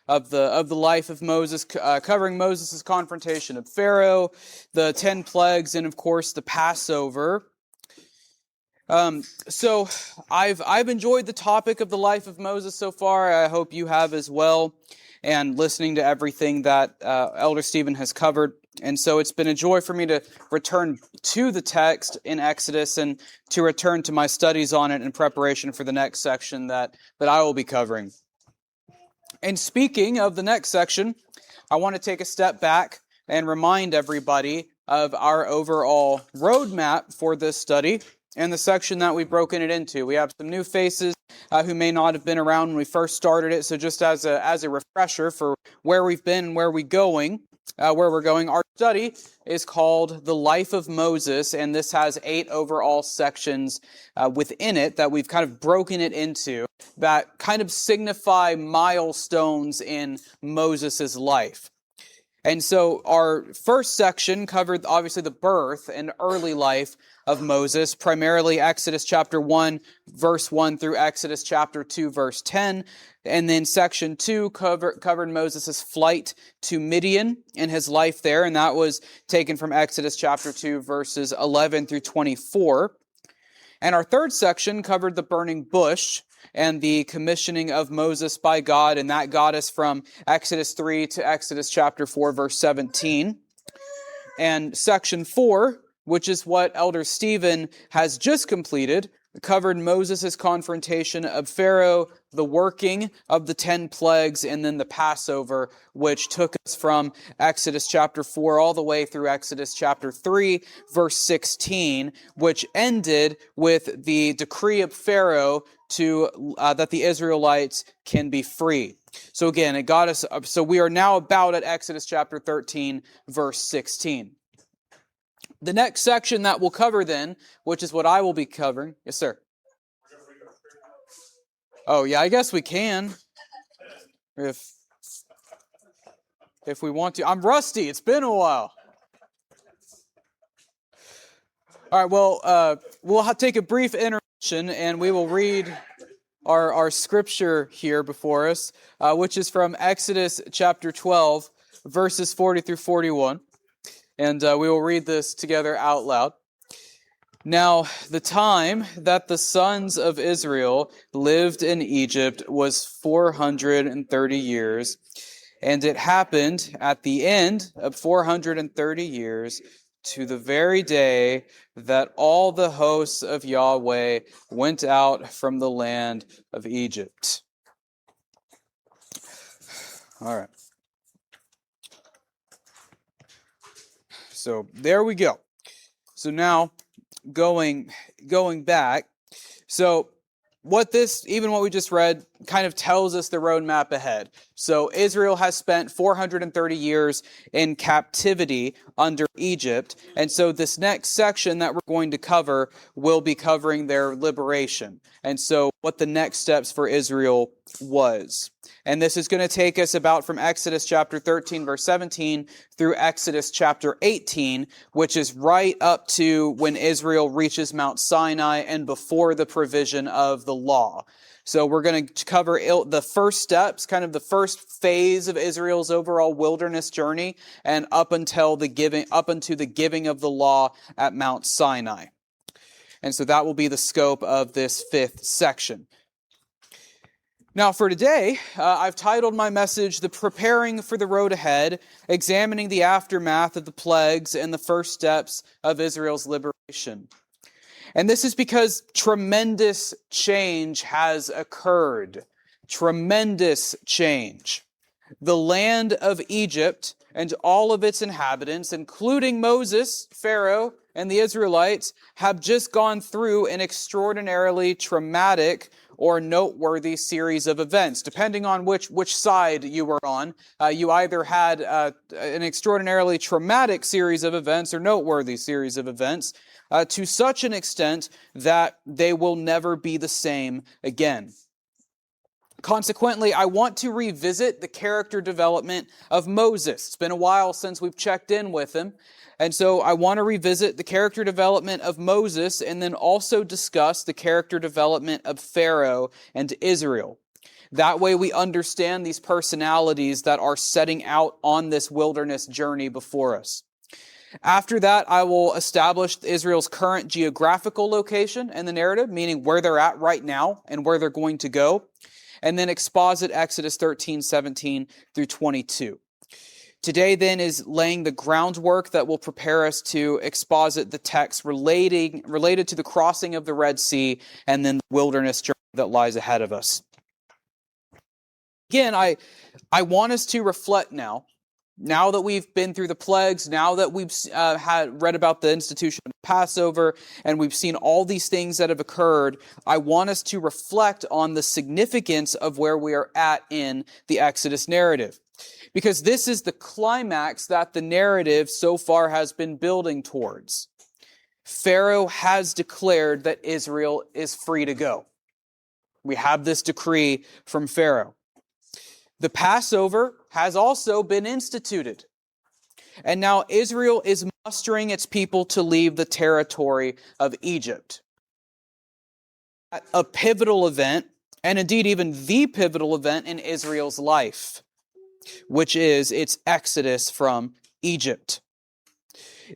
of the life of Moses, covering Moses' confrontation of Pharaoh, the 10 plagues, and of course the Passover. So I've enjoyed the topic of the life of Moses so far. I hope you have as well, and listening to everything that Elder Stephen has covered. And so it's been a joy for me to return to the text in Exodus and to return to my studies on it in preparation for the next section that I will be covering. And speaking of the next section, I want to take a step back and remind everybody of our overall roadmap for this study and the section that we've broken it into. We have some new faces who may not have been around when we first started it, so just as a refresher for where we've been and where we're going, our study is called The Life of Moses, and this has 8 overall sections within it that we've kind of broken it into that kind of signify milestones in Moses' life. And so our first section covered obviously the birth and early life of Moses, primarily Exodus chapter 1, verse 1 through Exodus chapter 2, verse 10. And then section 2 covered Moses' flight to Midian and his life there, and that was taken from Exodus chapter 2, verses 11 through 24. And our third section covered the burning bush and the commissioning of Moses by God, and that got us from Exodus 3 to Exodus chapter 4, verse 17. And section 4, which is what Elder Stephen has just completed, covered Moses' confrontation of Pharaoh, the working of the 10 plagues, and then the Passover, which took us from Exodus chapter 4 all the way through Exodus chapter 3, verse 16, which ended with the decree of Pharaoh to that the Israelites can be free. So again, it got us up. So we are now about at Exodus chapter 13, verse 16. The next section that we'll cover then, which is what I will be covering. Yes, sir. Oh, yeah, I guess we can. If we want to. I'm rusty. It's been a while. All right, well, we'll take a brief intermission, and we will read our scripture here before us, which is from Exodus chapter 12, verses 40 through 41. And we will read this together out loud. Now, the time that the sons of Israel lived in Egypt was 430 years. And it happened at the end of 430 years, to the very day that all the hosts of Yahweh went out from the land of Egypt. All right. So there we go. So now going back, so what we just read kind of tells us the roadmap ahead. So Israel has spent 430 years in captivity under Egypt. And so this next section that we're going to cover will be covering their liberation. And so what the next steps for Israel was. And this is going to take us about from Exodus chapter 13, verse 17 through Exodus chapter 18, which is right up to when Israel reaches Mount Sinai and before the provision of the law. So we're going to cover the first steps, kind of the first phase of Israel's overall wilderness journey, and up unto the giving of the law at Mount Sinai. And so that will be the scope of this fifth section. Now for today, I've titled my message, The Preparing for the Road Ahead, examining the aftermath of the plagues and the first steps of Israel's liberation. And this is because tremendous change has occurred. Tremendous change. The land of Egypt and all of its inhabitants, including Moses, Pharaoh, and the Israelites, have just gone through an extraordinarily traumatic or noteworthy series of events. Depending on which side you were on, you either had an extraordinarily traumatic series of events or noteworthy series of events, to such an extent that they will never be the same again. Consequently, I want to revisit the character development of Moses. It's been a while since we've checked in with him. And so I want to revisit the character development of Moses and then also discuss the character development of Pharaoh and Israel. That way we understand these personalities that are setting out on this wilderness journey before us. After that, I will establish Israel's current geographical location in the narrative, meaning where they're at right now and where they're going to go, and then exposit Exodus 13:17 through 22. Today, then, is laying the groundwork that will prepare us to exposit the text related to the crossing of the Red Sea and then the wilderness journey that lies ahead of us. Again, I want us to reflect now that we've been through the plagues, now that we've read about the institution of Passover, and we've seen all these things that have occurred, I want us to reflect on the significance of where we are at in the Exodus narrative. Because this is the climax that the narrative so far has been building towards. Pharaoh has declared that Israel is free to go. We have this decree from Pharaoh. The Passover has also been instituted. And now Israel is mustering its people to leave the territory of Egypt. A pivotal event, and indeed even the pivotal event in Israel's life, which is its exodus from Egypt.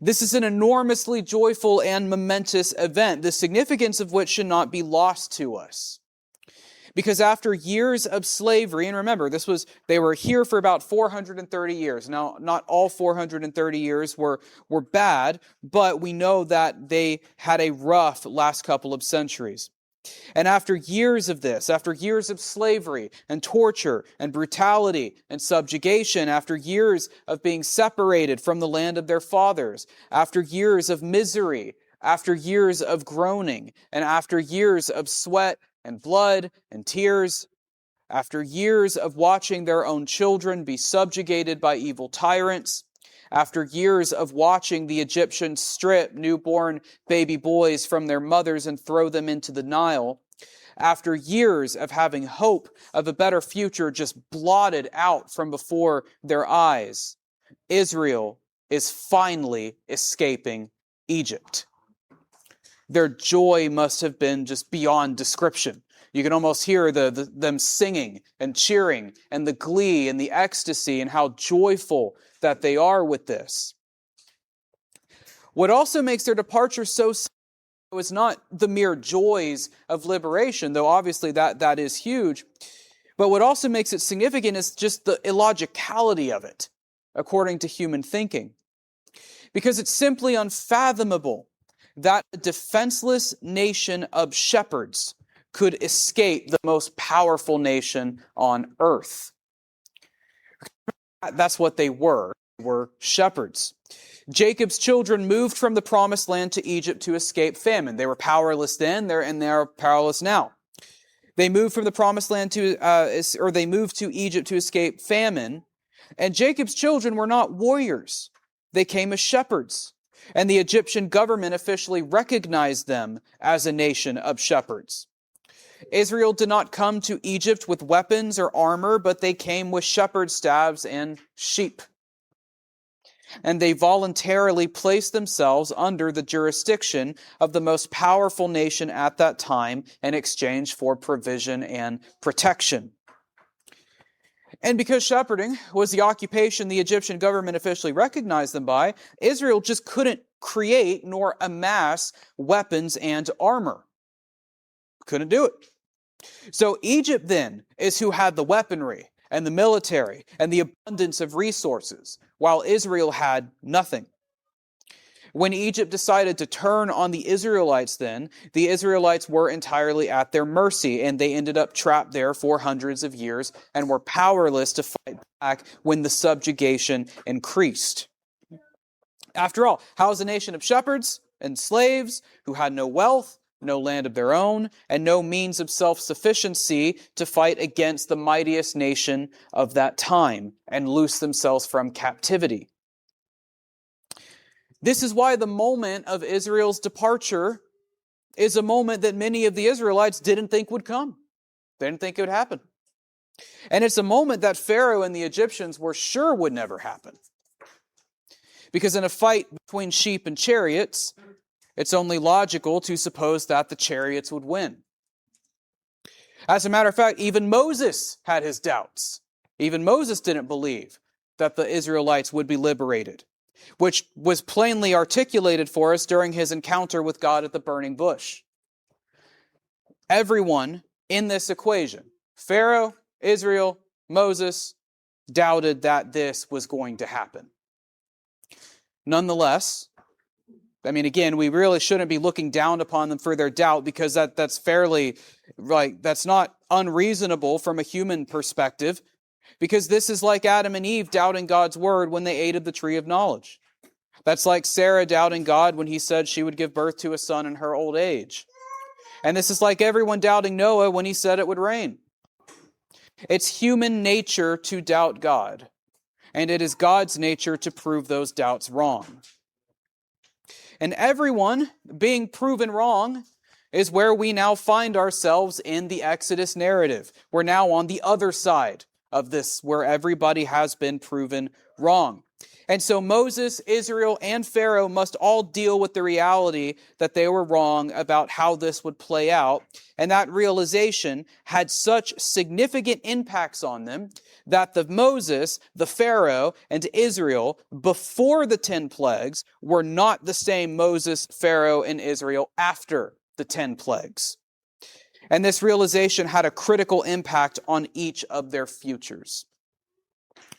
This is an enormously joyful and momentous event, the significance of which should not be lost to us. Because after years of slavery, and remember, they were here for about 430 years. Now, not all 430 years were bad, but we know that they had a rough last couple of centuries. And after years of this, after years of slavery and torture and brutality and subjugation, after years of being separated from the land of their fathers, after years of misery, after years of groaning, and after years of sweat and blood and tears, after years of watching their own children be subjugated by evil tyrants, after years of watching the Egyptians strip newborn baby boys from their mothers and throw them into the Nile, after years of having hope of a better future just blotted out from before their eyes, Israel is finally escaping Egypt. Their joy must have been just beyond description. You can almost hear them singing and cheering and the glee and the ecstasy and how joyful that they are with this. What also makes their departure so sad is not the mere joys of liberation, though obviously that is huge, but what also makes it significant is just the illogicality of it, according to human thinking. Because it's simply unfathomable that a defenseless nation of shepherds could escape the most powerful nation on earth. That's what they were shepherds. Jacob's children moved from the promised land to Egypt to escape famine. They were powerless then, and they're powerless now. They moved from the promised land they moved to Egypt to escape famine, and Jacob's children were not warriors. They came as shepherds. And the Egyptian government officially recognized them as a nation of shepherds. Israel did not come to Egypt with weapons or armor, but they came with shepherd staffs and sheep. And they voluntarily placed themselves under the jurisdiction of the most powerful nation at that time in exchange for provision and protection. And because shepherding was the occupation the Egyptian government officially recognized them by, Israel just couldn't create nor amass weapons and armor. Couldn't do it. So Egypt then is who had the weaponry and the military and the abundance of resources, while Israel had nothing. When Egypt decided to turn on the Israelites then, the Israelites were entirely at their mercy, and they ended up trapped there for hundreds of years and were powerless to fight back when the subjugation increased. After all, how is a nation of shepherds and slaves who had no wealth, no land of their own, and no means of self-sufficiency to fight against the mightiest nation of that time and loose themselves from captivity? This is why the moment of Israel's departure is a moment that many of the Israelites didn't think would come. They didn't think it would happen. And it's a moment that Pharaoh and the Egyptians were sure would never happen. Because in a fight between sheep and chariots, it's only logical to suppose that the chariots would win. As a matter of fact, even Moses had his doubts. Even Moses didn't believe that the Israelites would be liberated, which was plainly articulated for us during his encounter with God at the burning bush. Everyone in this equation, Pharaoh, Israel, Moses, doubted that this was going to happen. Nonetheless, again, we really shouldn't be looking down upon them for their doubt, because that's fairly, that's not unreasonable from a human perspective, because this is like Adam and Eve doubting God's word when they ate of the tree of knowledge. That's like Sarah doubting God when he said she would give birth to a son in her old age. And this is like everyone doubting Noah when he said it would rain. It's human nature to doubt God, and it is God's nature to prove those doubts wrong. And everyone being proven wrong is where we now find ourselves in the Exodus narrative. We're now on the other side of this, where everybody has been proven wrong. And so Moses, Israel, and Pharaoh must all deal with the reality that they were wrong about how this would play out. And that realization had such significant impacts on them that the Moses, the Pharaoh, and Israel before the 10 plagues were not the same Moses, Pharaoh, and Israel after the 10 plagues. And this realization had a critical impact on each of their futures.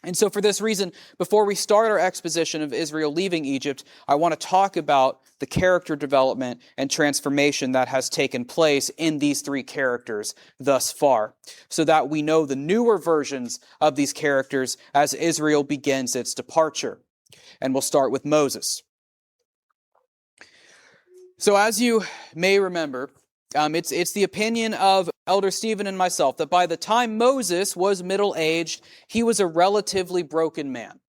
And so for this reason, before we start our exposition of Israel leaving Egypt, I want to talk about the character development and transformation that has taken place in these three characters thus far, so that we know the newer versions of these characters as Israel begins its departure. And we'll start with Moses. So as you may remember, it's the opinion of Elder Stephen and myself that by the time Moses was middle-aged, he was a relatively broken man.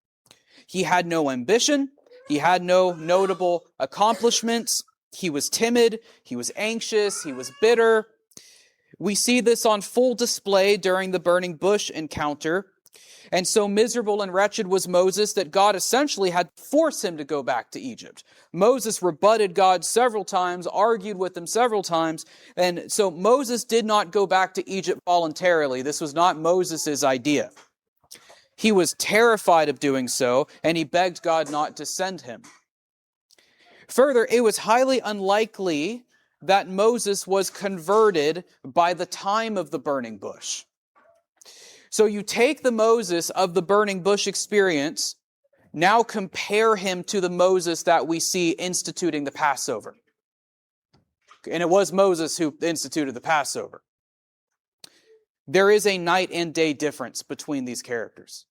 He had no ambition. He had no notable accomplishments. He was timid. He was anxious. He was bitter. We see this on full display during the burning bush encounter. And so miserable and wretched was Moses that God essentially had to force him to go back to Egypt. Moses rebutted God several times, argued with him several times, and so Moses did not go back to Egypt voluntarily. This was not Moses' idea. He was terrified of doing so, and he begged God not to send him. Further, it was highly unlikely that Moses was converted by the time of the burning bush. So you take the Moses of the burning bush experience, now compare him to the Moses that we see instituting the Passover. And it was Moses who instituted the Passover. There is a night and day difference between these characters.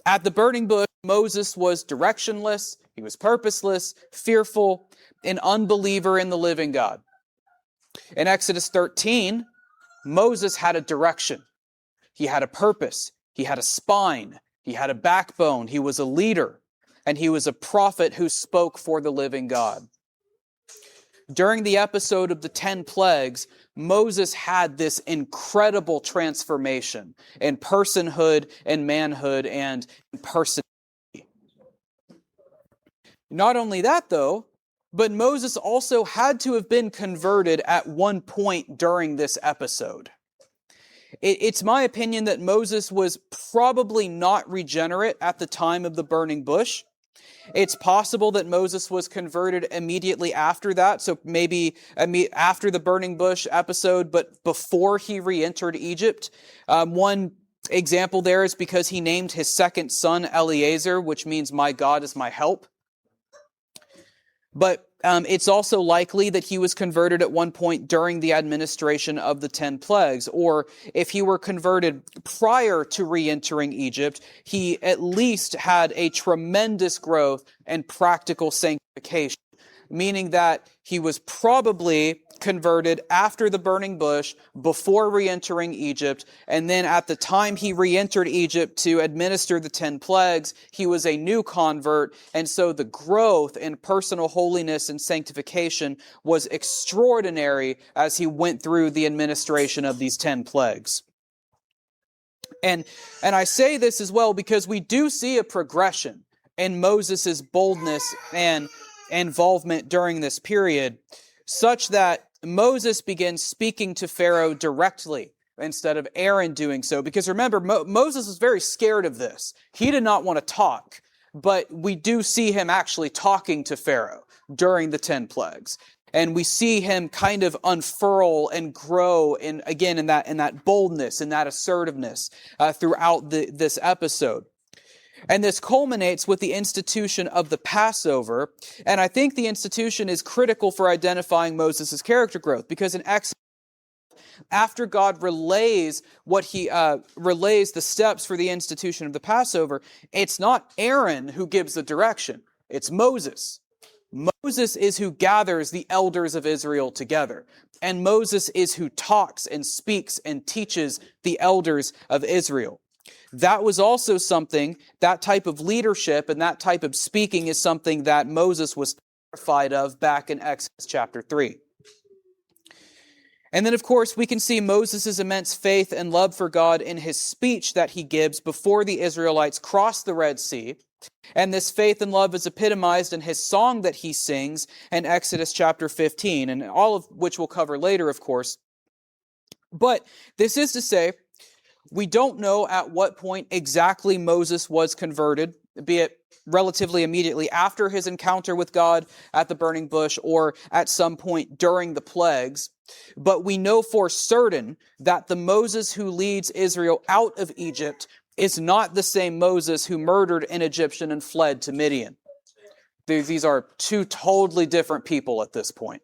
At the burning bush, Moses was directionless, he was purposeless, fearful, an unbeliever in the living God. In Exodus 13, Moses had a direction. He had a purpose. He had a spine. He had a backbone. He was a leader. And he was a prophet who spoke for the living God. During the episode of the 10 plagues, Moses had this incredible transformation in personhood and manhood and personality. Not only that, though, but Moses also had to have been converted at one point during this episode. It's my opinion that Moses was probably not regenerate at the time of the burning bush. It's possible that Moses was converted immediately after that, so maybe after the burning bush episode, but before he re-entered Egypt. One example there is because he named his second son Eliezer, which means my God is my help. But it's also likely that he was converted at one point during the administration of the 10 plagues, or if he were converted prior to re-entering Egypt, he at least had a tremendous growth and practical sanctification, meaning that he was probably converted after the burning bush, before re-entering Egypt, and then at the time he re-entered Egypt to administer the 10 plagues, he was a new convert, and so the growth in personal holiness and sanctification was extraordinary as he went through the administration of these 10 plagues. And I say this as well because we do see a progression in Moses' boldness and involvement during this period, such that Moses begins speaking to Pharaoh directly instead of Aaron doing so. Because remember, Moses was very scared of this. He did not want to talk, but we do see him actually talking to Pharaoh during the 10 plagues. And we see him kind of unfurl and grow in that boldness and that assertiveness throughout this episode. And this culminates with the institution of the Passover. And I think the institution is critical for identifying Moses' character growth, because in Exodus, after God relays the steps for the institution of the Passover, it's not Aaron who gives the direction, it's Moses. Moses is who gathers the elders of Israel together. And Moses is who talks and speaks and teaches the elders of Israel. That was also something, that type of leadership and that type of speaking is something that Moses was terrified of back in Exodus chapter 3. And then, of course, we can see Moses' immense faith and love for God in his speech that he gives before the Israelites cross the Red Sea. And this faith and love is epitomized in his song that he sings in Exodus chapter 15, and all of which we'll cover later, of course. But this is to say, we don't know at what point exactly Moses was converted, be it relatively immediately after his encounter with God at the burning bush or at some point during the plagues. But we know for certain that the Moses who leads Israel out of Egypt is not the same Moses who murdered an Egyptian and fled to Midian. These are two totally different people at this point.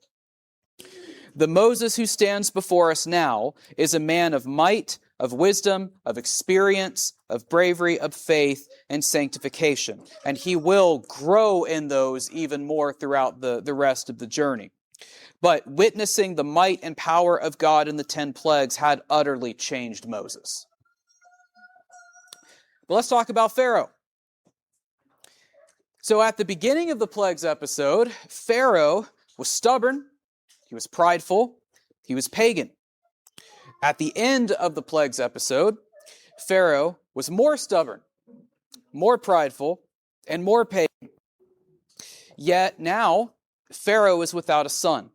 The Moses who stands before us now is a man of might, of wisdom, of experience, of bravery, of faith, and sanctification. And he will grow in those even more throughout the rest of the journey. But witnessing the might and power of God in the 10 plagues had utterly changed Moses. But let's talk about Pharaoh. So at the beginning of the plagues episode, Pharaoh was stubborn, he was prideful, he was pagan. At the end of the plagues episode, Pharaoh was more stubborn, more prideful, and more pagan. Yet now, Pharaoh is without a son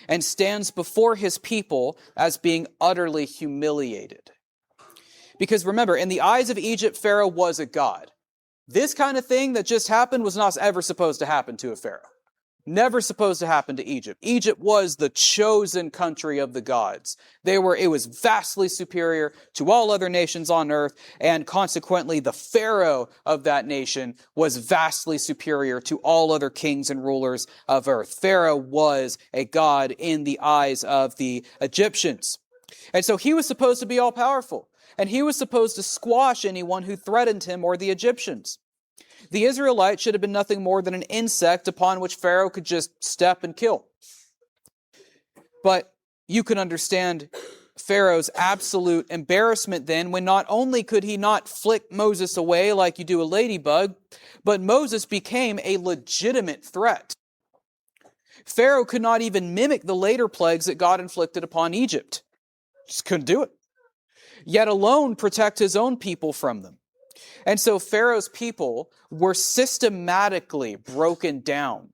and stands before his people as being utterly humiliated. Because remember, in the eyes of Egypt, Pharaoh was a god. This kind of thing that just happened was not ever supposed to happen to a pharaoh. Never supposed to happen to Egypt. Egypt was the chosen country of the gods. It was vastly superior to all other nations on earth, and consequently the pharaoh of that nation was vastly superior to all other kings and rulers of earth. Pharaoh was a god in the eyes of the Egyptians. And so he was supposed to be all-powerful, and he was supposed to squash anyone who threatened him or the Egyptians. The Israelites should have been nothing more than an insect upon which Pharaoh could just step and kill. But you can understand Pharaoh's absolute embarrassment then, when not only could he not flick Moses away like you do a ladybug, but Moses became a legitimate threat. Pharaoh could not even mimic the later plagues that God inflicted upon Egypt. Just couldn't do it. Yet alone protect his own people from them. And so Pharaoh's people were systematically broken down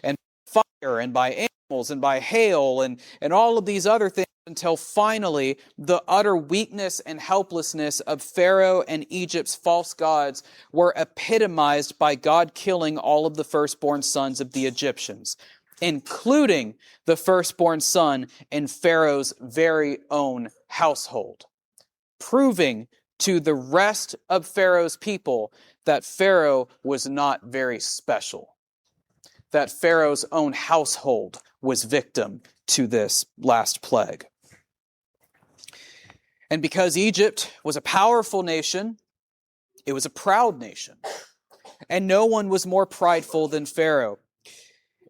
and by fire and by animals and by hail and all of these other things, until finally the utter weakness and helplessness of Pharaoh and Egypt's false gods were epitomized by God killing all of the firstborn sons of the Egyptians, including the firstborn son in Pharaoh's very own household, proving to the rest of Pharaoh's people that Pharaoh was not very special, that Pharaoh's own household was victim to this last plague. And because Egypt was a powerful nation, it was a proud nation, and no one was more prideful than Pharaoh.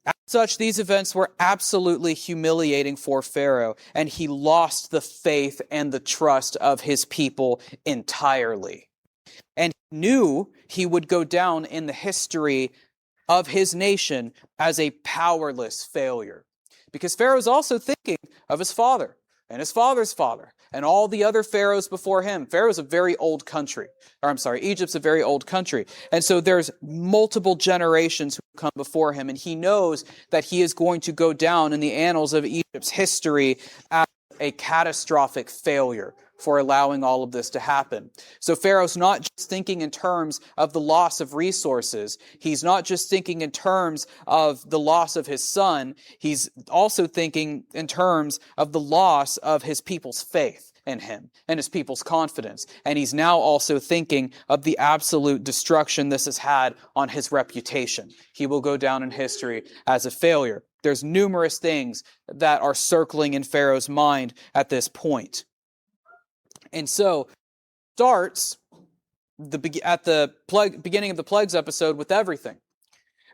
As such, these events were absolutely humiliating for Pharaoh, and he lost the faith and the trust of his people entirely. And he knew he would go down in the history of his nation as a powerless failure. Because Pharaoh's also thinking of his father. and his father's father, and all the other pharaohs before him. Pharaoh's a very old country. Egypt's a very old country. And so there's multiple generations who come before him, and he knows that he is going to go down in the annals of Egypt's history as a catastrophic failure for allowing all of this to happen. So Pharaoh's not just thinking in terms of the loss of resources. He's not just thinking in terms of the loss of his son. He's also thinking in terms of the loss of his people's faith in him and his people's confidence. And he's now also thinking of the absolute destruction this has had on his reputation. He will go down in history as a failure. There's numerous things that are circling in Pharaoh's mind at this point. And so, starts at the beginning of the plagues episode with everything.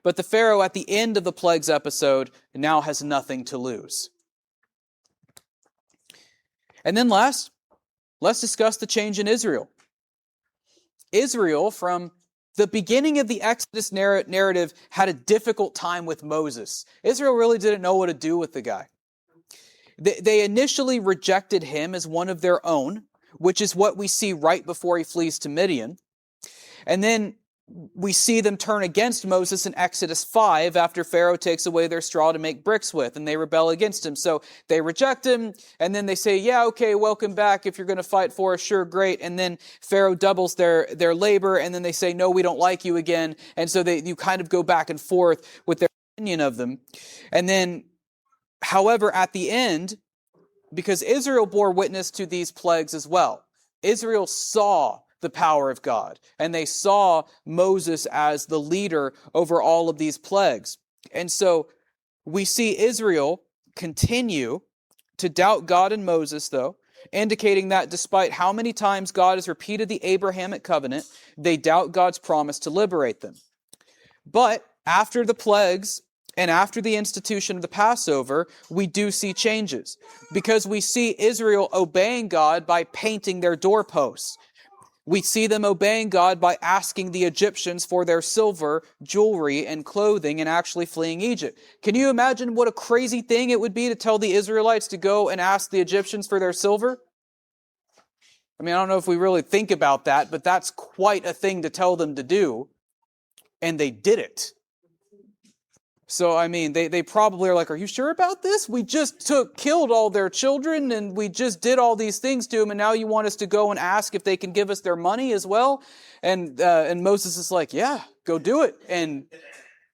But the Pharaoh at the end of the plagues episode now has nothing to lose. And then last, let's discuss the change in Israel. Israel, from the beginning of the Exodus narrative, had a difficult time with Moses. Israel really didn't know what to do with the guy. They initially rejected him as one of their own, which is what we see right before he flees to Midian. And then we see them turn against Moses in Exodus 5 after Pharaoh takes away their straw to make bricks with, and they rebel against him. So they reject him, and then they say, yeah, okay, welcome back. If you're going to fight for us, sure, great. And then Pharaoh doubles their labor, and then they say, no, we don't like you again. And so you kind of go back and forth with their opinion of them. And then, however, at the end, because Israel bore witness to these plagues as well. Israel saw the power of God, and they saw Moses as the leader over all of these plagues. And so we see Israel continue to doubt God and Moses, though, indicating that despite how many times God has repeated the Abrahamic covenant, they doubt God's promise to liberate them. But after the plagues, and after the institution of the Passover, we do see changes, because we see Israel obeying God by painting their doorposts. We see them obeying God by asking the Egyptians for their silver, jewelry, and clothing, and actually fleeing Egypt. Can you imagine what a crazy thing it would be to tell the Israelites to go and ask the Egyptians for their silver? I mean, I don't know if we really think about that, but that's quite a thing to tell them to do. And they did it. So, I mean, they probably are like, are you sure about this? We just killed all their children, and we just did all these things to them, and now you want us to go and ask if they can give us their money as well? And Moses is like, yeah, go do it. And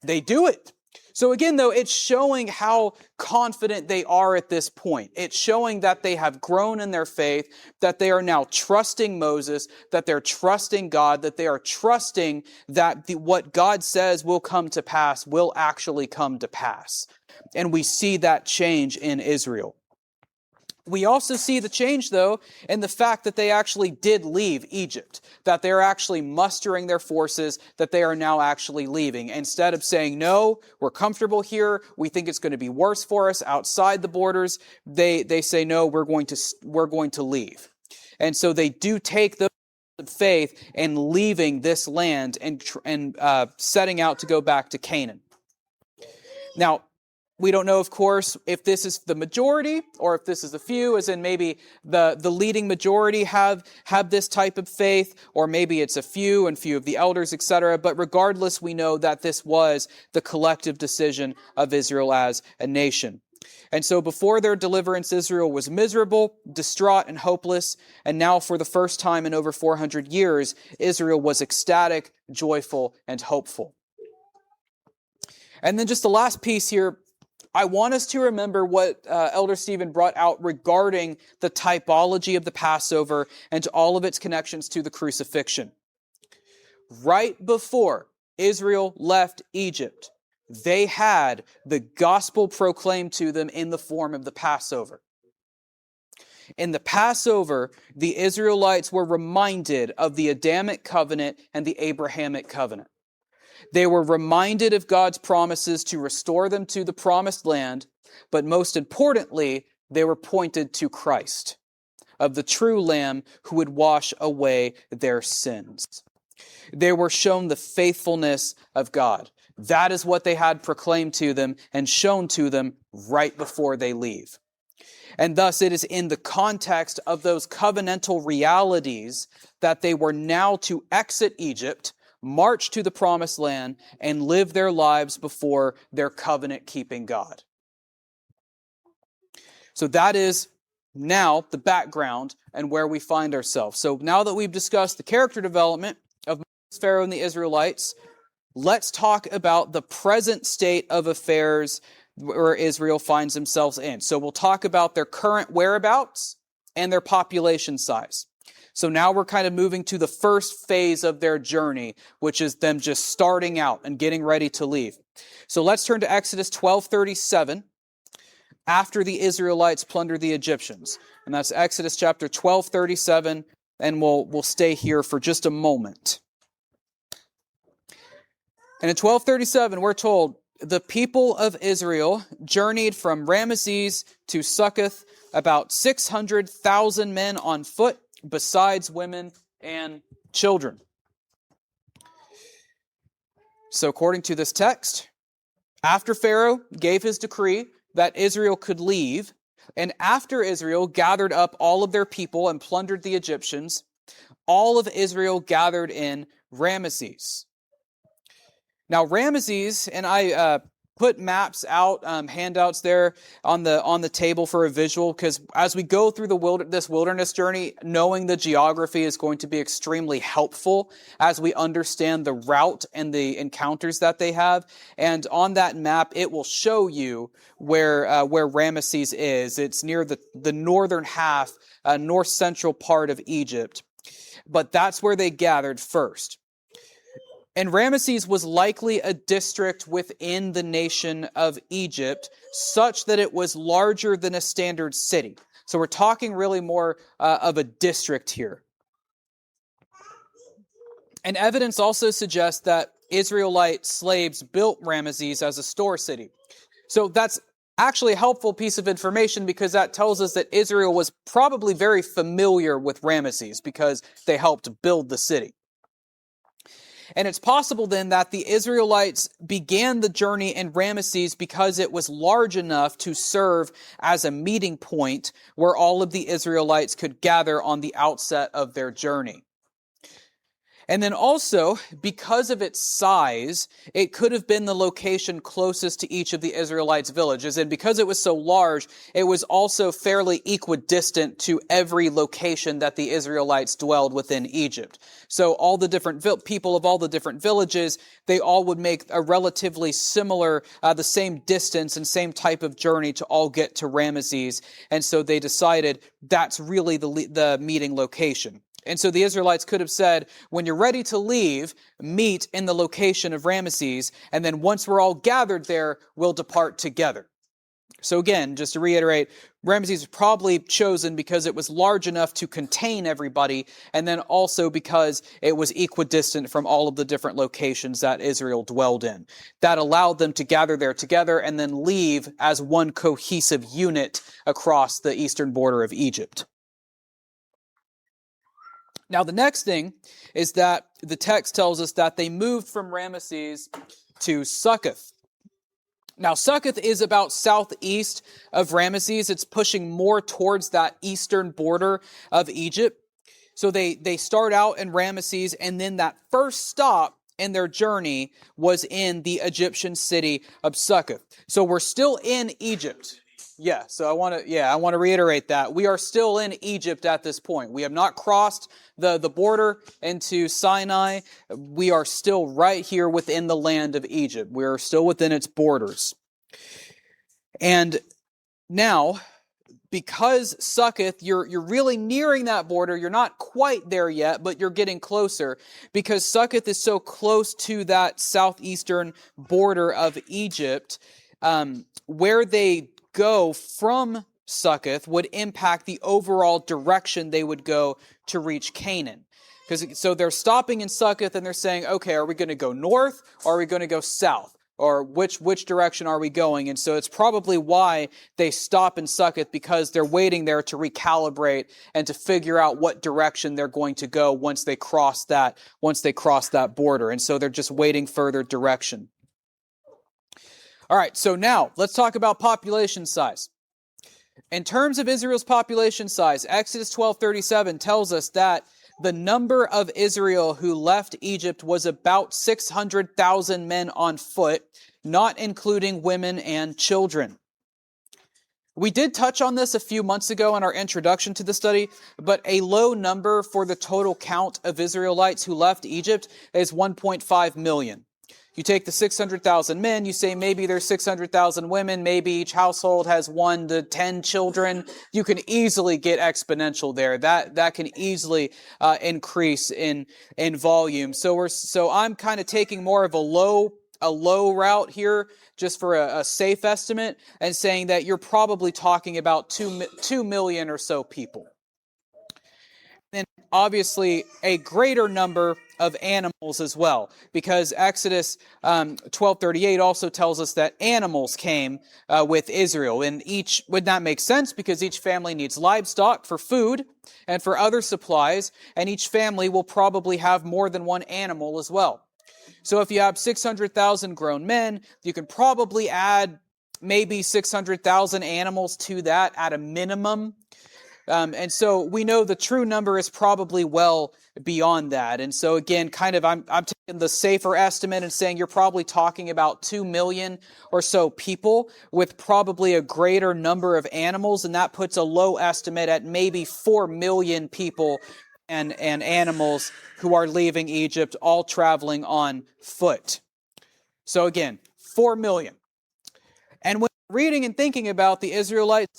they do it. So again, though, it's showing how confident they are at this point. It's showing that they have grown in their faith, that they are now trusting Moses, that they're trusting God, that they are trusting that what God says will come to pass will actually come to pass. And we see that change in Israel. We also see the change, though, in the fact that they actually did leave Egypt, that they're actually mustering their forces, that they are now actually leaving. Instead of saying, no, we're comfortable here, we think it's going to be worse for us outside the borders, they say, no, we're going to leave. And so they do take the faith and leaving this land and setting out to go back to Canaan. Now, we don't know, of course, if this is the majority or if this is a few, as in maybe the leading majority have this type of faith, or maybe it's a few and few of the elders, etc. But regardless, we know that this was the collective decision of Israel as a nation. And so before their deliverance, Israel was miserable, distraught, and hopeless. And now for the first time in over 400 years, Israel was ecstatic, joyful, and hopeful. And then just the last piece here, I want us to remember what Elder Stephen brought out regarding the typology of the Passover and to all of its connections to the crucifixion. Right before Israel left Egypt, they had the gospel proclaimed to them in the form of the Passover. In the Passover, the Israelites were reminded of the Adamic covenant and the Abrahamic covenant. They were reminded of God's promises to restore them to the promised land, but most importantly, they were pointed to Christ, of the true Lamb who would wash away their sins. They were shown the faithfulness of God. That is what they had proclaimed to them and shown to them right before they leave. And thus it is in the context of those covenantal realities that they were now to exit Egypt, march to the promised land, and live their lives before their covenant-keeping God. So that is now the background and where we find ourselves. So now that we've discussed the character development of Moses, Pharaoh, and the Israelites, let's talk about the present state of affairs where Israel finds themselves in. So we'll talk about their current whereabouts and their population size. So now we're kind of moving to the first phase of their journey, which is them just starting out and getting ready to leave. So let's turn to Exodus 12:37, after the Israelites plundered the Egyptians. And that's Exodus chapter 12:37, and we'll stay here for just a moment. And in 12:37, we're told, the people of Israel journeyed from Ramesses to Succoth, about 600,000 men on foot, besides women and children. So according to this text, after Pharaoh gave his decree that Israel could leave, and after Israel gathered up all of their people and plundered the Egyptians, all of Israel gathered in Ramesses. Now Ramesses, and I put maps out, handouts there on the table for a visual, because as we go through this wilderness journey, knowing the geography is going to be extremely helpful as we understand the route and the encounters that they have. And on that map, it will show you where Ramesses is. It's near the northern half, north central part of Egypt. But that's where they gathered first. And Ramesses was likely a district within the nation of Egypt, such that it was larger than a standard city. So we're talking really more of a district here. And evidence also suggests that Israelite slaves built Ramesses as a store city. So that's actually a helpful piece of information, because that tells us that Israel was probably very familiar with Ramesses because they helped build the city. And it's possible then that the Israelites began the journey in Ramesses because it was large enough to serve as a meeting point where all of the Israelites could gather on the outset of their journey. And then also, because of its size, it could have been the location closest to each of the Israelites' villages. And because it was so large, it was also fairly equidistant to every location that the Israelites dwelled within Egypt. So all the different people of all the different villages, they all would make a relatively similar, the same distance and same type of journey to all get to Ramesses. And so they decided that's really the meeting location. And so the Israelites could have said, when you're ready to leave, meet in the location of Ramesses, and then once we're all gathered there, we'll depart together. So again, just to reiterate, Ramesses was probably chosen because it was large enough to contain everybody, and then also because it was equidistant from all of the different locations that Israel dwelled in. That allowed them to gather there together and then leave as one cohesive unit across the eastern border of Egypt. Now, the next thing is that the text tells us that they moved from Ramesses to Succoth. Now, Succoth is about southeast of Ramesses. It's pushing more towards that eastern border of Egypt. So they start out in Ramesses, and then that first stop in their journey was in the Egyptian city of Succoth. So we're still in Egypt. Yeah, so I want to reiterate that. We are still in Egypt at this point. We have not crossed the border into Sinai. We are still right here within the land of Egypt. We are still within its borders. And now, because Succoth, you're really nearing that border. You're not quite there yet, but you're getting closer. Because Succoth is so close to that southeastern border of Egypt, where they go from Succoth would impact the overall direction they would go to reach Canaan. So they're stopping in Succoth and they're saying, okay, are we going to go north or are we going to go south? Or which direction are we going? And so it's probably why they stop in Succoth, because they're waiting there to recalibrate and to figure out what direction they're going to go once they cross that border. And so they're just waiting further direction. All right, so now let's talk about population size. In terms of Israel's population size, Exodus 12:37 tells us that the number of Israel who left Egypt was about 600,000 men on foot, not including women and children. We did touch on this a few months ago in our introduction to the study, but a low number for the total count of Israelites who left Egypt is 1.5 million. You take the 600,000 men, you say maybe there's 600,000 women, maybe each household has 1 to 10 children. You can easily get exponential there. That can easily increase in volume. So I'm kind of taking more of a low route here, just for a safe estimate, and saying that you're probably talking about 2 million or so people. And obviously a greater number of animals as well, because Exodus 12:38 also tells us that animals came with Israel, and each would not make sense because each family needs livestock for food and for other supplies, and each family will probably have more than one animal as well. So if you have 600,000 grown men, you can probably add maybe 600,000 animals to that at a minimum. And so we know the true number is probably well beyond that. And so again, I'm taking the safer estimate and saying you're probably talking about 2 million or so people with probably a greater number of animals. And that puts a low estimate at maybe 4 million people and animals who are leaving Egypt, all traveling on foot. So again, 4 million. And when reading and thinking about the Israelites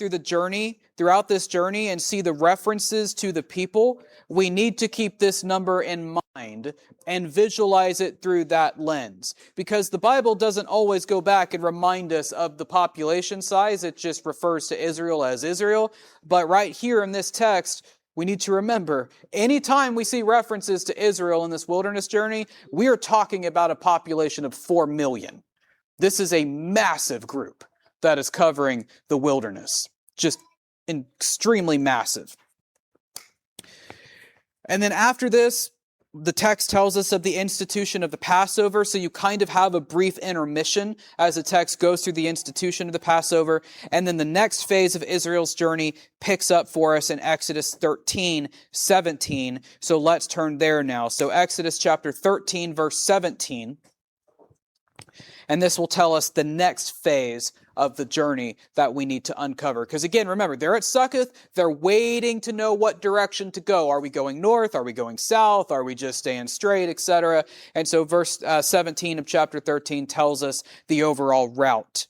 throughout this journey, and see the references to the people, we need to keep this number in mind and visualize it through that lens. Because the Bible doesn't always go back and remind us of the population size. It just refers to Israel as Israel. But right here in this text, we need to remember, anytime we see references to Israel in this wilderness journey, we are talking about a population of 4 million. This is a massive group that is covering the wilderness. Just extremely massive. And then after this, the text tells us of the institution of the Passover, so you kind of have a brief intermission as the text goes through the institution of the Passover, and then the next phase of Israel's journey picks up for us in Exodus 13:17. So let's turn there now. So Exodus chapter 13, verse 17. And this will tell us the next phase of the journey that we need to uncover. Because again, remember, they're at Succoth. They're waiting to know what direction to go. Are we going north? Are we going south? Are we just staying straight, etc.? And so verse 17 of chapter 13 tells us the overall route.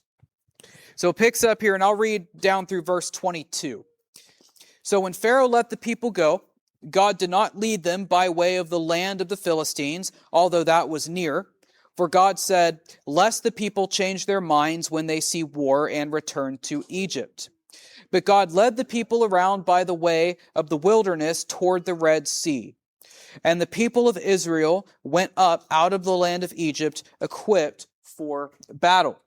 So it picks up here, and I'll read down through verse 22. So when Pharaoh let the people go, God did not lead them by way of the land of the Philistines, although that was near. For God said, lest the people change their minds when they see war and return to Egypt. But God led the people around by the way of the wilderness toward the Red Sea. And the people of Israel went up out of the land of Egypt, equipped for battle.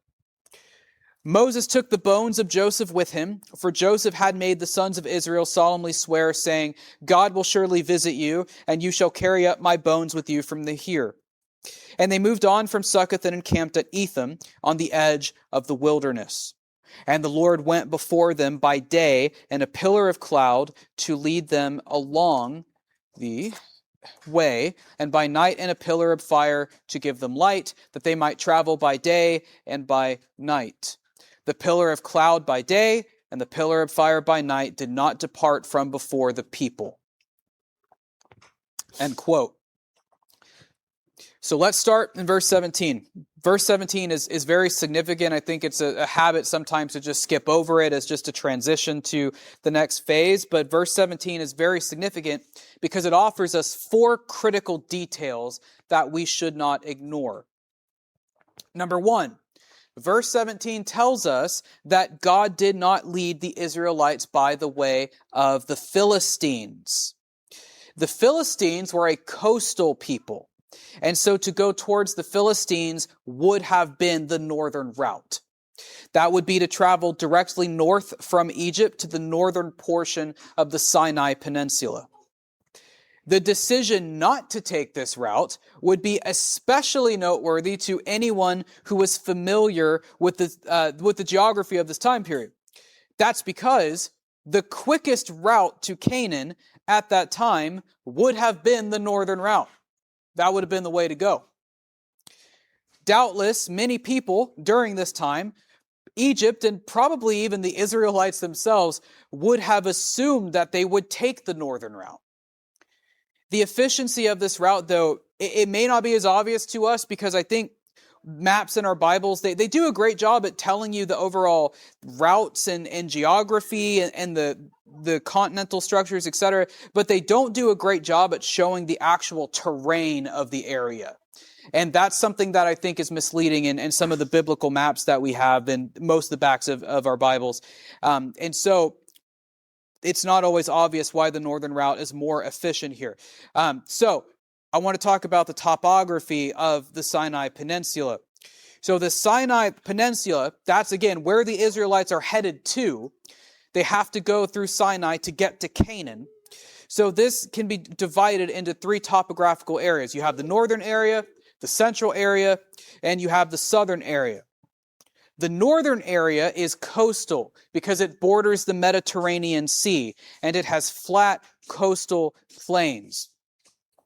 Moses took the bones of Joseph with him, for Joseph had made the sons of Israel solemnly swear, saying, God will surely visit you, and you shall carry up my bones with you from the here. And they moved on from Succoth and encamped at Etham on the edge of the wilderness. And the Lord went before them by day in a pillar of cloud to lead them along the way, and by night in a pillar of fire to give them light, that they might travel by day and by night. The pillar of cloud by day and the pillar of fire by night did not depart from before the people. End quote. So let's start in verse 17. Verse 17 is very significant. I think it's a habit sometimes to just skip over it as just a transition to the next phase. But verse 17 is very significant because it offers us 4 critical details that we should not ignore. Number 1, verse 17 tells us that God did not lead the Israelites by the way of the Philistines. The Philistines were a coastal people. And so to go towards the Philistines would have been the northern route. That would be to travel directly north from Egypt to the northern portion of the Sinai Peninsula. The decision not to take this route would be especially noteworthy to anyone who was familiar with the geography of this time period. That's because the quickest route to Canaan at that time would have been the northern route. That would have been the way to go. Doubtless, many people during this time, Egypt and probably even the Israelites themselves, would have assumed that they would take the northern route. The efficiency of this route, though, it may not be as obvious to us, because I think maps in our Bibles, they do a great job at telling you the overall routes and geography and the continental structures, etc., but they don't do a great job at showing the actual terrain of the area. And that's something that I think is misleading in some of the biblical maps that we have in most of the backs of our Bibles. And so it's not always obvious why the northern route is more efficient here. So I want to talk about the topography of the Sinai Peninsula. So the Sinai Peninsula, that's again where the Israelites are headed to. They have to go through Sinai to get to Canaan. So this can be divided into three topographical areas. You have the northern area, the central area, and you have the southern area. The northern area is coastal because it borders the Mediterranean Sea, and it has flat coastal plains.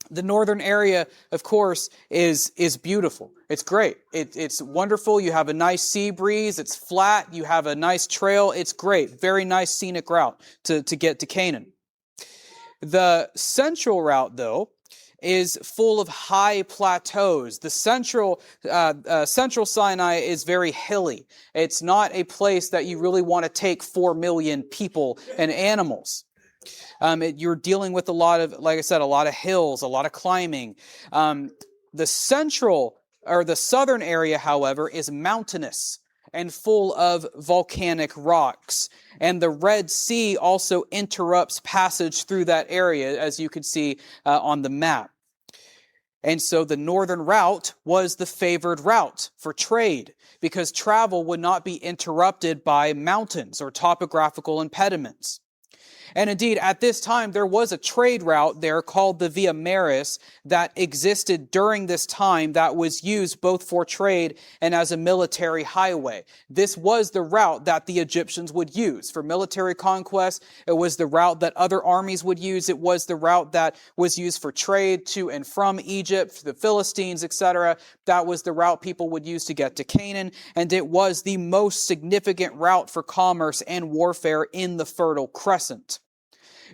The northern area, of course, is beautiful. It's great. It's wonderful. You have a nice sea breeze. It's flat. You have a nice trail. It's great. Very nice scenic route to get to Canaan. The central route, though, is full of high plateaus. The central Sinai is very hilly. It's not a place that you really want to take 4 million people and animals. You're dealing with a lot of, like I said, a lot of hills, a lot of climbing. The southern area, however, is mountainous and full of volcanic rocks. And the Red Sea also interrupts passage through that area, as you can see on the map. And so the northern route was the favored route for trade, because travel would not be interrupted by mountains or topographical impediments. And indeed, at this time, there was a trade route there called the Via Maris that existed during this time that was used both for trade and as a military highway. This was the route that the Egyptians would use for military conquest. It was the route that other armies would use. It was the route that was used for trade to and from Egypt, the Philistines, etc. That was the route people would use to get to Canaan, and it was the most significant route for commerce and warfare in the Fertile Crescent.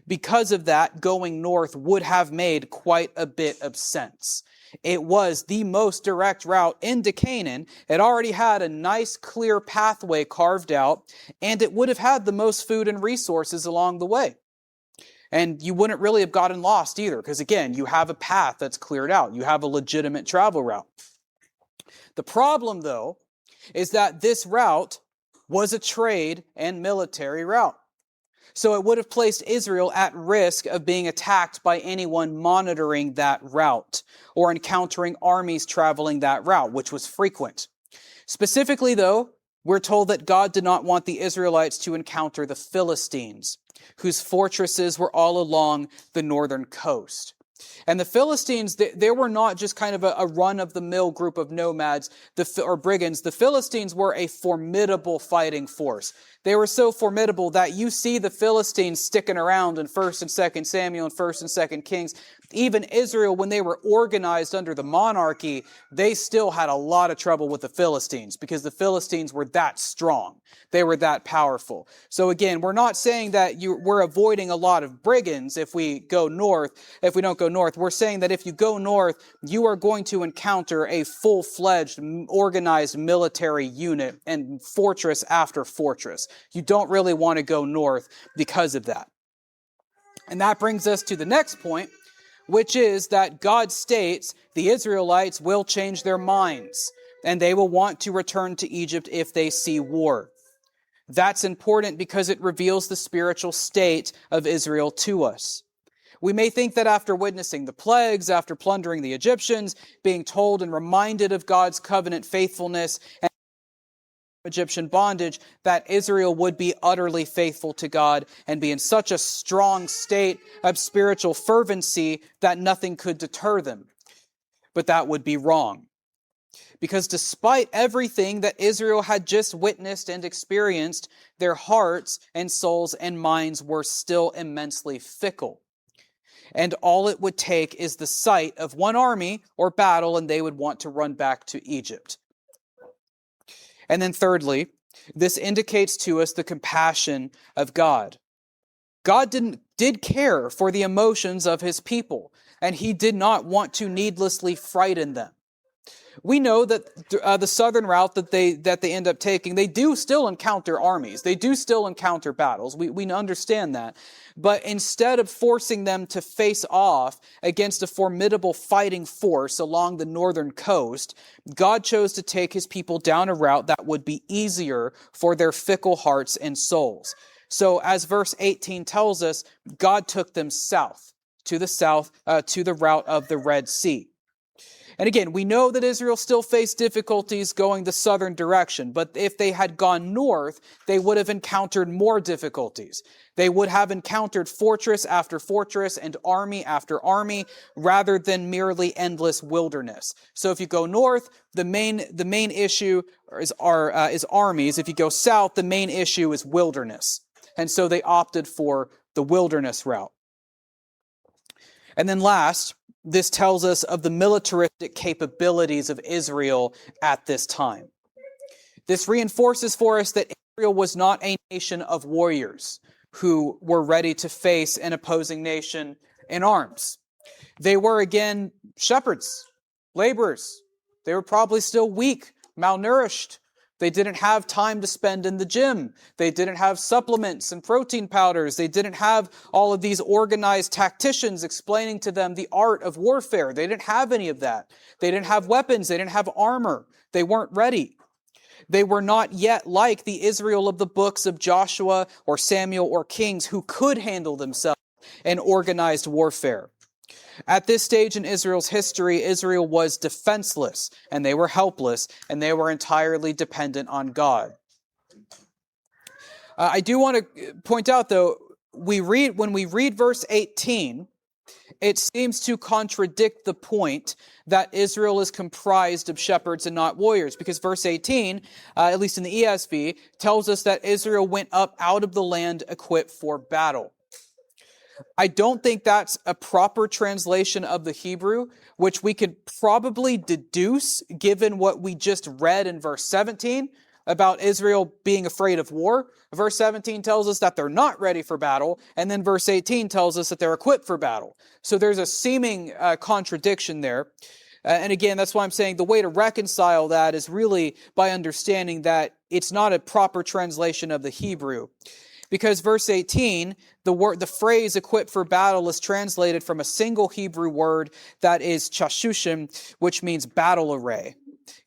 Because of that, going north would have made quite a bit of sense. It was the most direct route into Canaan. It already had a nice, clear pathway carved out, and it would have had the most food and resources along the way. And you wouldn't really have gotten lost either, because again, you have a path that's cleared out. You have a legitimate travel route. The problem, though, is that this route was a trade and military route. So it would have placed Israel at risk of being attacked by anyone monitoring that route or encountering armies traveling that route, which was frequent. Specifically, though, we're told that God did not want the Israelites to encounter the Philistines, whose fortresses were all along the northern coast. And the Philistines, they were not just kind of a run-of-the-mill group of nomads or brigands. The Philistines were a formidable fighting force. They were so formidable that you see the Philistines sticking around in 1st and 2nd Samuel and 1st and 2nd Kings. Even Israel, when they were organized under the monarchy, they still had a lot of trouble with the Philistines because the Philistines were that strong. They were that powerful. So again, we're not saying that we're avoiding a lot of brigands if we go north. If we don't go north, we're saying that if you go north, you are going to encounter a full-fledged, organized military unit and fortress after fortress. You don't really want to go north because of that. And that brings us to the next point, which is that God states the Israelites will change their minds and they will want to return to Egypt if they see war. That's important because it reveals the spiritual state of Israel to us. We may think that after witnessing the plagues, after plundering the Egyptians, being told and reminded of God's covenant faithfulness and Egyptian bondage, that Israel would be utterly faithful to God and be in such a strong state of spiritual fervency that nothing could deter them. But that would be wrong. Because despite everything that Israel had just witnessed and experienced, their hearts and souls and minds were still immensely fickle. And all it would take is the sight of one army or battle, and they would want to run back to Egypt. And then thirdly, this indicates to us the compassion of God. God did care for the emotions of his people, and he did not want to needlessly frighten them. We know that the southern route that they end up taking, they do still encounter armies. They do still encounter battles. We understand that. But instead of forcing them to face off against a formidable fighting force along the northern coast, God chose to take his people down a route that would be easier for their fickle hearts and souls. So as verse 18 tells us, God took them south, to the route of the Red Sea. And again, we know that Israel still faced difficulties going the southern direction, but if they had gone north, they would have encountered more difficulties. They would have encountered fortress after fortress and army after army, rather than merely endless wilderness. So if you go north, the main issue is armies. If you go south, the main issue is wilderness. And so they opted for the wilderness route. And then last, this tells us of the militaristic capabilities of Israel at this time. This reinforces for us that Israel was not a nation of warriors who were ready to face an opposing nation in arms. They were, again, shepherds, laborers. They were probably still weak, malnourished. They didn't have time to spend in the gym. They didn't have supplements and protein powders. They didn't have all of these organized tacticians explaining to them the art of warfare. They didn't have any of that. They didn't have weapons. They didn't have armor. They weren't ready. They were not yet like the Israel of the books of Joshua or Samuel or Kings, who could handle themselves in organized warfare. At this stage in Israel's history, Israel was defenseless, and they were helpless, and they were entirely dependent on God. I do want to point out, though, when we read verse 18, it seems to contradict the point that Israel is comprised of shepherds and not warriors, because verse 18, at least in the ESV, tells us that Israel went up out of the land equipped for battle. I don't think that's a proper translation of the Hebrew, which we could probably deduce given what we just read in verse 17 about Israel being afraid of war. Verse 17 tells us that they're not ready for battle, and then verse 18 tells us that they're equipped for battle. So there's a seeming contradiction there. And again, that's why I'm saying the way to reconcile that is really by understanding that it's not a proper translation of the Hebrew. Because verse 18, the phrase equipped for battle is translated from a single Hebrew word that is chashushim, which means battle array.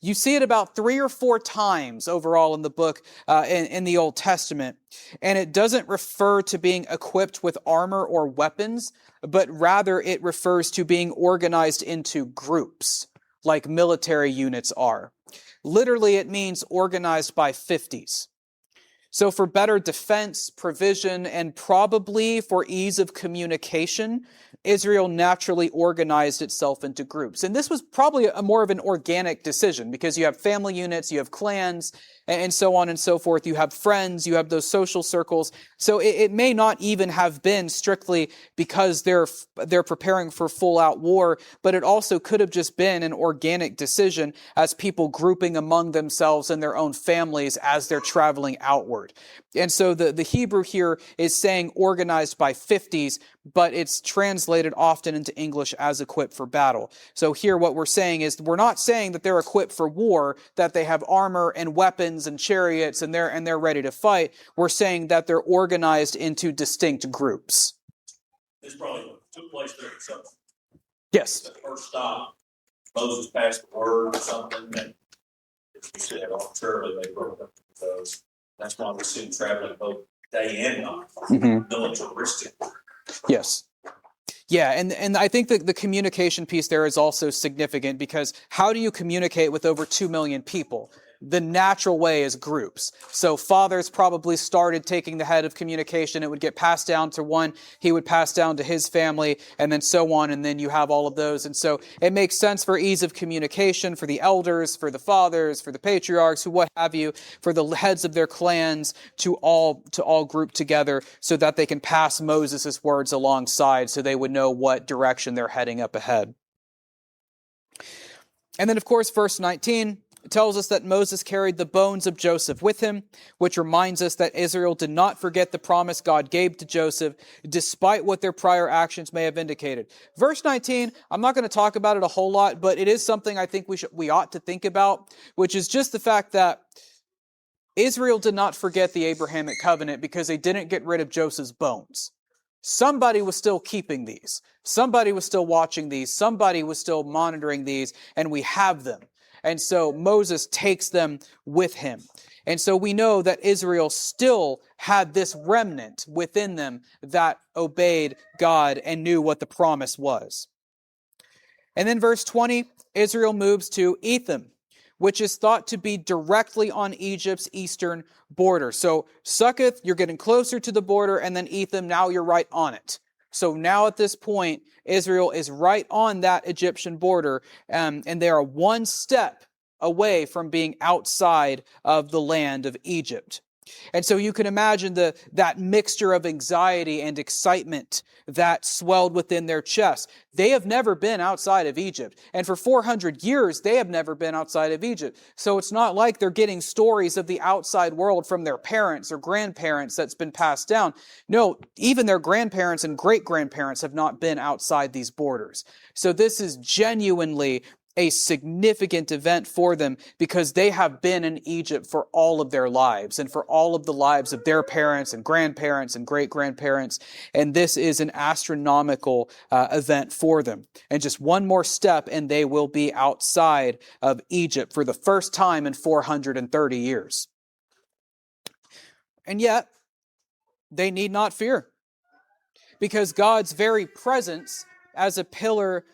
You see it about 3 or 4 times overall in the book, in the Old Testament. And it doesn't refer to being equipped with armor or weapons, but rather it refers to being organized into groups, like military units are. Literally, it means organized by 50s. So for better defense, provision, and probably for ease of communication, Israel naturally organized itself into groups. And this was probably more of an organic decision, because you have family units, you have clans, and so on and so forth. You have friends, you have those social circles. So it may not even have been strictly because they're preparing for full-out war, but it also could have just been an organic decision as people grouping among themselves and their own families as they're traveling outward. And so the Hebrew here is saying organized by 50s, but it's translated often into English as equipped for battle. So here what we're saying is, we're not saying that they're equipped for war, that they have armor and weapons and chariots and they're ready to fight. We're saying that they're organized into distinct groups. This probably took place there at some. Yes. The first stop, Moses passed the word or something, and you said arbitrarily they broke up those. That's why we see them traveling both day and night, militaristic. Yes. Yeah, and I think that the communication piece there is also significant, because how do you communicate with over 2 million people? the natural way is groups. So fathers probably started taking the head of communication. It would get passed down to one. He would pass down to his family, and then so on. And then you have all of those. And so it makes sense for ease of communication for the elders, for the fathers, for the patriarchs, who what have you, for the heads of their clans to all group together so that they can pass Moses' words alongside so they would know what direction they're heading up ahead. And then, of course, verse 19 tells us that Moses carried the bones of Joseph with him, which reminds us that Israel did not forget the promise God gave to Joseph, despite what their prior actions may have indicated. Verse 19, I'm not going to talk about it a whole lot, but it is something I think we ought to think about, which is just the fact that Israel did not forget the Abrahamic covenant because they didn't get rid of Joseph's bones. Somebody was still keeping these. Somebody was still watching these. Somebody was still monitoring these, and we have them. And so Moses takes them with him. And so we know that Israel still had this remnant within them that obeyed God and knew what the promise was. And then verse 20, Israel moves to Etham, which is thought to be directly on Egypt's eastern border. So Succoth, you're getting closer to the border, and then Etham, now you're right on it. So now at this point, Israel is right on that Egyptian border, and they are one step away from being outside of the land of Egypt. And so you can imagine that mixture of anxiety and excitement that swelled within their chests. They have never been outside of Egypt. And for 400 years, they have never been outside of Egypt. So it's not like they're getting stories of the outside world from their parents or grandparents that's been passed down. No, even their grandparents and great-grandparents have not been outside these borders. So this is genuinely a significant event for them because they have been in Egypt for all of their lives and for all of the lives of their parents and grandparents and great-grandparents. And this is an astronomical event for them. And just one more step and they will be outside of Egypt for the first time in 430 years. And yet, they need not fear because God's very presence as a pillar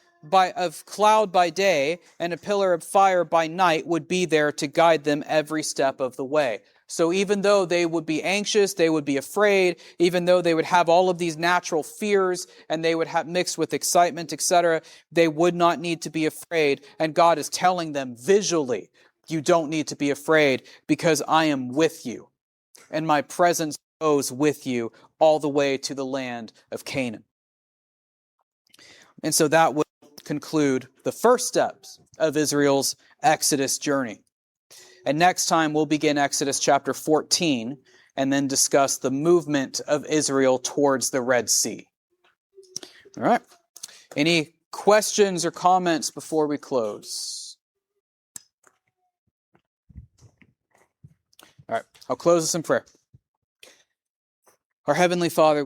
of cloud by day and a pillar of fire by night would be there to guide them every step of the way. So even though they would be anxious, they would be afraid, even though they would have all of these natural fears and they would have mixed with excitement, etc., they would not need to be afraid. And God is telling them visually, you don't need to be afraid because I am with you. And my presence goes with you all the way to the land of Canaan. And so that would conclude the first steps of Israel's Exodus journey. And next time we'll begin Exodus chapter 14 and then discuss the movement of Israel towards the Red Sea. All right. Any questions or comments before we close? All right. I'll close this in prayer. Our Heavenly Father,